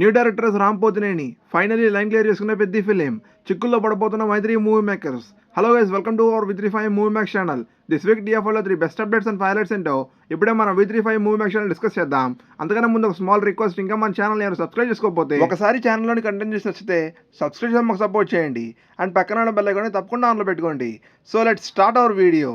New directors Ram Pothineni finally line clear చేసుకున్న పెద్ద film చిక్కుల్లో పడబోతున్న Mythri movie makers. Hello guys, welcome to our V35 movie makes channel. This week DFO 3 best updates and highlights ఏంటో ఇప్పుడే మన V35 movie makes channel discuss చేద్దాం. అంతకన్నా ముందు ఒక స్మాల్ రిక్వెస్ట్, ఇంకా మన ఛానల్ ఎవరు సబ్స్క్రైబ్ చేసుకోకపోతే ఒకసారి ఛానల్లోని కంటెంట్ చేసి వచ్చితే సబ్స్క్రైబ్ చేసి మాకు సపోర్ట్ చేయండి అండ్ పక్కన ఉన్న బెల్ ఐకాన్ని తప్పకుండా ఆన్లో పెట్టుకోండి. So let's start our video.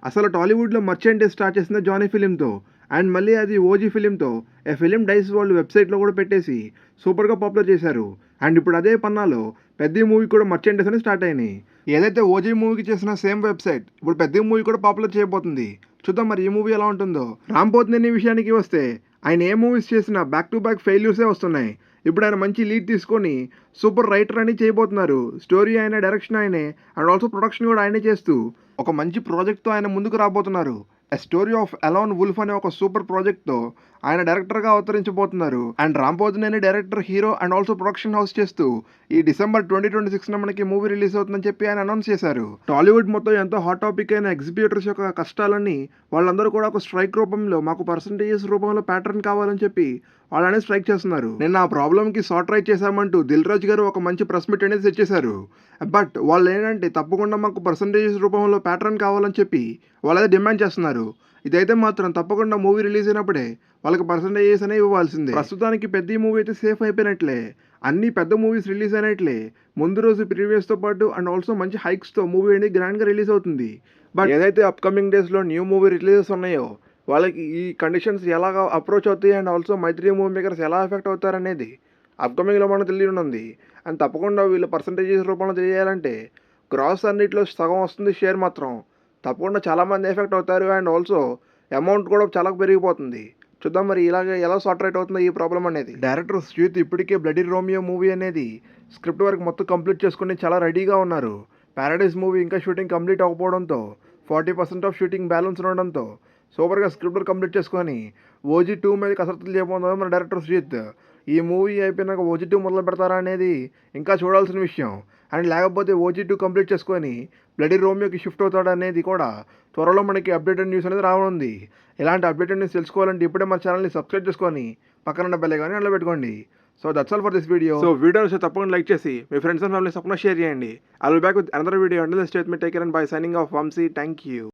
అసలు టాలీవుడ్లో మర్చెంట్ స్టార్ట్ చేసిన జానీ ఫిలింతో అండ్ మళ్ళీ అది ఓజీ ఫిలింతో ఏ ఫిలిం డైస్ వాళ్ళు వెబ్సైట్లో కూడా పెట్టేసి సూపర్గా పాపులర్ చేశారు. అండ్ ఇప్పుడు అదే పన్నాలో పెద్ద మూవీ కూడా మర్చెంటెస్ అని స్టార్ట్ అయినాయి. ఏదైతే ఓజీ మూవీకి చేసిన సేమ్ వెబ్సైట్ ఇప్పుడు పెద్ద మూవీ కూడా పాపులర్ చేయబోతుంది. చూద్దాం మరి ఈ మూవీ ఎలా ఉంటుందో. రామ్ పోతినేని విషయానికి వస్తే ఆయన ఏ మూవీస్ చేసినా బ్యాక్ టు బ్యాక్ ఫెయిల్యూర్సే వస్తున్నాయి. ఇప్పుడు ఆయన మంచి లీడ్ తీసుకొని సూపర్ రైటర్ అని చేయబోతున్నారు. స్టోరీ ఆయన, డైరెక్షన్ ఆయనే అండ్ ఆల్సో ప్రొడక్షన్ కూడా ఆయనే చేస్తూ ఒక మంచి ప్రాజెక్ట్తో ఆయన ముందుకు రాబోతున్నారు. A story of a lone wolf అనే ఒక సూపర్ ప్రాజెక్ట్తో ఆయన డైరెక్టర్గా అవతరించబోతున్నారు. And Ram Pothineni director, hero and also production house చేస్తూ ఈ December 2026 మనకి మూవీ రిలీజ్ అవుతుందని చెప్పి ఆయన అనౌన్స్ చేశారు. టాలీవుడ్ మొత్తం ఎంతో హాట్ టాపిక్ అయిన ఎగ్జిబిటర్స్ యొక్క కష్టాలన్నీ వాళ్ళందరూ కూడా ఒక స్ట్రైక్ రూపంలో, మాకు పర్సంటేజెస్ రూపంలో ప్యాటర్న్ కావాలని చెప్పి వాళ్ళనే స్ట్రైక్ చేస్తున్నారు. నిన్న ఆ ప్రాబ్లమ్కి సార్ట్ రైట్ చేశామంటూ దిల్ రాజు గారు ఒక మంచి ప్రెస్ మీట్ అనేది సెట్ చేశారు. బట్ వాళ్ళు ఏంటంటే తప్పకుండా మాకు పర్సంటేజెస్ రూపంలో ప్యాటర్న్ కావాలని చెప్పి వాళ్ళైతే డిమాండ్ చేస్తున్నారు. ఇదైతే మాత్రం తప్పకుండా మూవీ రిలీజ్ అయినప్పుడే వాళ్ళకి పర్సంటేజెస్ అనేవి ఇవ్వాల్సిందే. ప్రస్తుతానికి పెద్ద మూవీ అయితే సేఫ్ అయిపోయినట్లే. అన్ని పెద్ద మూవీస్ రిలీజ్ అయినట్లే ముందు రోజు ప్రీవియస్తో పాటు అండ్ ఆల్సో మంచి హైక్స్తో మూవీ అనేది గ్రాండ్గా రిలీజ్ అవుతుంది. బట్ ఏదైతే అప్కమింగ్ డేస్లో న్యూ మూవీ రిలీజెస్ ఉన్నాయో వాళ్ళకి ఈ కండిషన్స్ ఎలాగ అప్రోచ్ అవుతాయి and also Mythri movie makers ఎలా ఎఫెక్ట్ అవుతారనేది అప్కమింగ్లో మనకు తెలియనుంది. అండ్ తప్పకుండా వీళ్ళు పర్సంటేజెస్ రూపంలో తెలియాలంటే గ్రాస్ అన్నిట్లో సగం వస్తుంది షేర్ మాత్రం. తప్పకుండా చాలామంది ఎఫెక్ట్ అవుతారు అండ్ ఆల్సో అమౌంట్ కూడా చాలా పెరిగిపోతుంది. చూద్దాం మరి ఇలాగే ఎలా సార్ట్ రైట్ అవుతుందో ఈ ప్రాబ్లం అనేది. డైరెక్టర్ సుజిత్ ఇప్పటికే బ్లడీ రోమియో మూవీ అనేది స్క్రిప్ట్ వర్క్ మొత్తం కంప్లీట్ చేసుకుని చాలా రెడీగా ఉన్నారు. ప్యారడైజ్ మూవీ ఇంకా షూటింగ్ కంప్లీట్ అవ్వకపోవడంతో 40% ఆఫ్ షూటింగ్ బ్యాలెన్స్ ఉండడంతో సూపర్గా స్క్రిప్ట్ వర్క్ కంప్లీట్ చేసుకొని ఓజీ 2 మీద కసరత్తులు చేయబోతున్నారు మన డైరెక్టర్ సుజిత్. ఈ మూవీ అయిపోయినాక ఓజీ 2 మొదలు పెడతారా అనేది ఇంకా చూడాల్సిన విషయం. అండ్ లేకపోతే ఓజీ 2 కంప్లీట్ చేసుకొని బ్లడీ రోమియోకి షిఫ్ట్ అవుతాడు అనేది కూడా త్వరలో మనకి అప్డేటెడ్ న్యూస్ అనేది రానుంది. ఇలాంటి అప్డేటెడ్ న్యూస్ తెలుసుకోవాలంటే ఇప్పుడే మన ఛానల్ని సబ్స్క్రైబ్ చేసుకొని పక్కన ఉన్న బెల్ ఐకాన్ని అందులో పెట్టుకోండి. So that's all for this video. So video తప్పకుండా లైక్ చేసి మీ ఫ్రెండ్స్ అండ్ ఫ్యామిలీస్ తప్పకుండా షేర్ చేయండి. I will back with another video. Until then stay with me, take care and bye. Signing off Vamshi. Thank you.